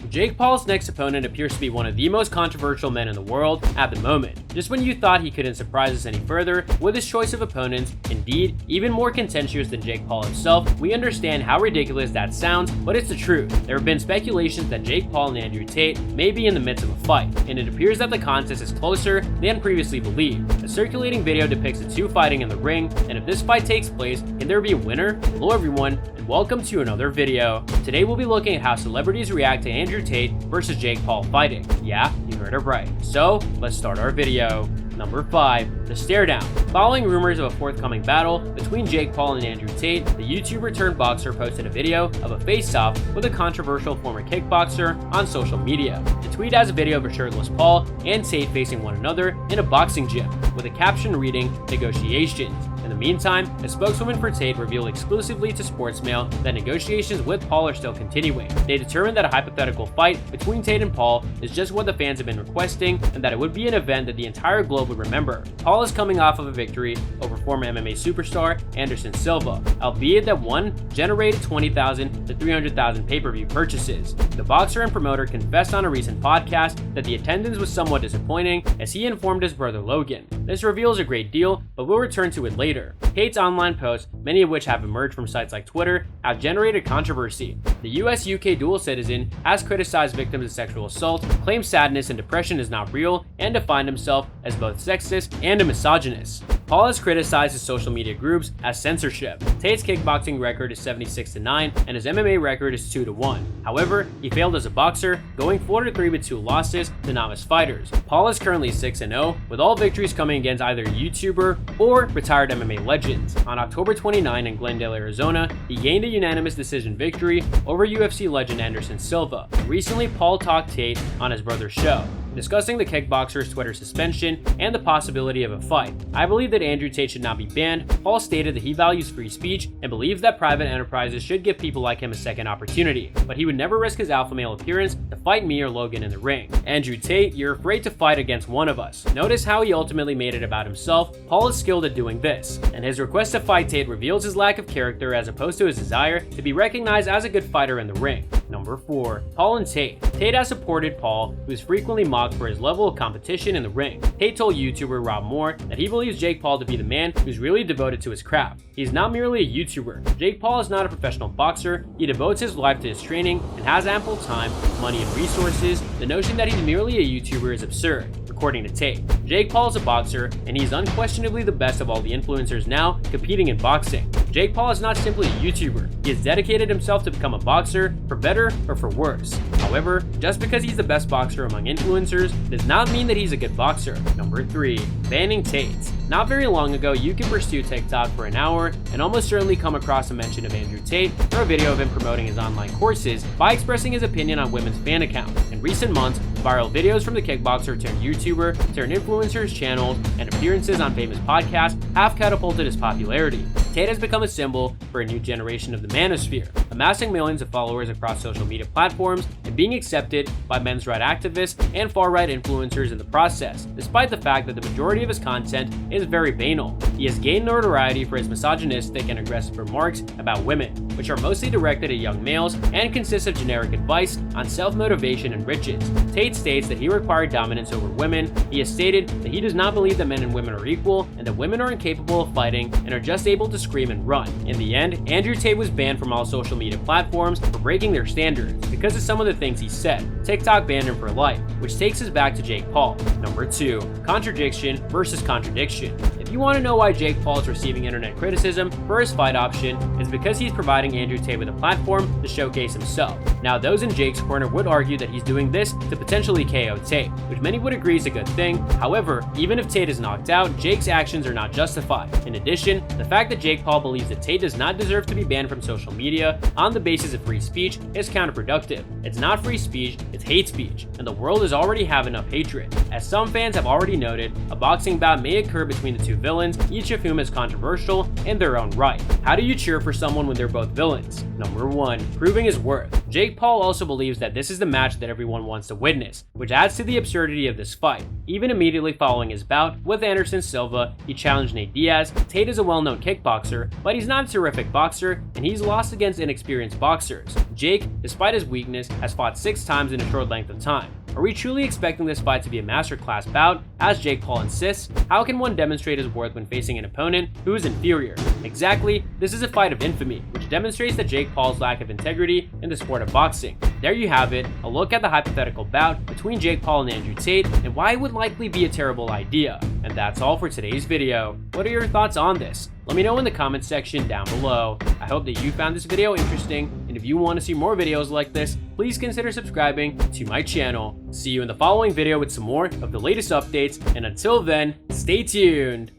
Jake Paul's next opponent appears to be one of the most controversial men in the world at the moment. Just when you thought he couldn't surprise us any further with his choice of opponents, indeed, even more contentious than Jake Paul himself, we understand how ridiculous that sounds, but it's the truth. There have been speculations that Jake Paul and Andrew Tate may be in the midst of a fight, and it appears that the contest is closer than previously believed. A circulating video depicts the two fighting in the ring, and if this fight takes place, can there be a winner? Hello everyone, and welcome to another video. Today we'll be looking at how celebrities react to Andrew Tate versus Jake Paul fighting. Yeah, you heard it right. So, let's start our video. Number 5. The Stare Down. Following rumors of a forthcoming battle between Jake Paul and Andrew Tate, the YouTuber turned boxer posted a video of a face-off with a controversial former kickboxer on social media. The tweet has a video of a shirtless Paul and Tate facing one another in a boxing gym, with a caption reading, "Negotiations." In the meantime, a spokeswoman for Tate revealed exclusively to Sportsmail that negotiations with Paul are still continuing. They determined that a hypothetical fight between Tate and Paul is just what the fans have been requesting, and that it would be an event that the entire globe would remember. Paul is coming off of a victory over former MMA superstar Anderson Silva, albeit that one generated 20,000 to 300,000 pay-per-view purchases. The boxer and promoter confessed on a recent podcast that the attendance was somewhat disappointing, as he informed his brother Logan. This reveals a great deal, but we'll return to it later. Tate's online posts, many of which have emerged from sites like Twitter, have generated controversy. The US-UK dual citizen has criticized victims of sexual assault, claimed sadness and depression is not real, and defined himself as both sexist and a misogynist. Paul has criticized his social media groups as censorship. Tate's kickboxing record is 76-9, and his MMA record is 2-1. However, he failed as a boxer, going 4-3 with 2 losses to novice fighters. Paul is currently 6-0, with all victories coming against either a YouTuber or retired MMA legends. On October 29 in Glendale, Arizona, he gained a unanimous decision victory over UFC legend Anderson Silva. Recently, Paul talked Tate on his brother's show, discussing the kickboxer's Twitter suspension and the possibility of a fight. "I believe that Andrew Tate should not be banned." Paul stated that he values free speech and believes that private enterprises should give people like him a second opportunity, but he would never risk his alpha male appearance to fight me or Logan in the ring. "Andrew Tate, you're afraid to fight against one of us." Notice how he ultimately made it about himself. Paul is skilled at doing this, and his request to fight Tate reveals his lack of character as opposed to his desire to be recognized as a good fighter in the ring. Number 4. Paul and Tate. Tate has supported Paul, who is frequently mocked for his level of competition in the ring. Tate told YouTuber Rob Moore that he believes Jake Paul to be the man who's really devoted to his craft. He's not merely a YouTuber. Jake Paul is not a professional boxer. He devotes his life to his training and has ample time, money, and resources. The notion that he's merely a YouTuber is absurd, according to Tate. Jake Paul is a boxer, and he's unquestionably the best of all the influencers now competing in boxing. Jake Paul is not simply a YouTuber. He has dedicated himself to become a boxer, for better or for worse. However, just because he's the best boxer among influencers does not mean that he's a good boxer. Number 3. Banning Tate. Not very long ago, you can pursue TikTok for an hour and almost certainly come across a mention of Andrew Tate or a video of him promoting his online courses by expressing his opinion on women's fan accounts. In recent months, viral videos from the kickboxer turned YouTuber, turned influencers' channels, and appearances on famous podcasts have catapulted his popularity. Tate has become a symbol for a new generation of the manosphere, amassing millions of followers across social media platforms and being accepted by men's rights activists and far-right influencers in the process, despite the fact that the majority of his content is very banal. He has gained notoriety for his misogynistic and aggressive remarks about women, which are mostly directed at young males and consist of generic advice on self-motivation and riches. Tate states that he required dominance over women. He has stated that he does not believe that men and women are equal and that women are incapable of fighting and are just able to scream and run. In the end, Andrew Tate was banned from all social media platforms for breaking their standards because of some of the things he said. TikTok banned him for life, which takes us back to Jake Paul. Number 2. Contradiction versus contradiction. If you want to know why Jake Paul is receiving internet criticism for his fight option, it's because he's providing Andrew Tate with a platform to showcase himself. Now, those in Jake's corner would argue that he's doing this to potentially KO Tate, which many would agree is a good thing. However, even if Tate is knocked out, Jake's actions are not justified. In addition, the fact that Jake Paul believes that Tate does not deserve to be banned from social media on the basis of free speech is counterproductive. It's not free speech, it's hate speech, and the world does already have enough hatred. As some fans have already noted, a boxing bout may occur between the two of villains, each of whom is controversial in their own right. How do you cheer for someone when they're both villains? Number 1. Proving his worth. Jake Paul also believes that this is the match that everyone wants to witness, which adds to the absurdity of this fight. Even immediately following his bout with Anderson Silva, he challenged Nate Diaz. Tate is a well-known kickboxer, but he's not a terrific boxer, and he's lost against inexperienced boxers. Jake, despite his weakness, has fought 6 times in a short length of time. Are we truly expecting this fight to be a masterclass bout? As Jake Paul insists, how can one demonstrate his worth when facing an opponent who is inferior? Exactly, this is a fight of infamy, which demonstrates that Jake Paul's lack of integrity in the sport of boxing. There you have it, a look at the hypothetical bout between Jake Paul and Andrew Tate, and why it would likely be a terrible idea. And that's all for today's video. What are your thoughts on this? Let me know in the comments section down below. I hope that you found this video interesting, and if you want to see more videos like this, please consider subscribing to my channel. See you in the following video with some more of the latest updates, and until then, stay tuned.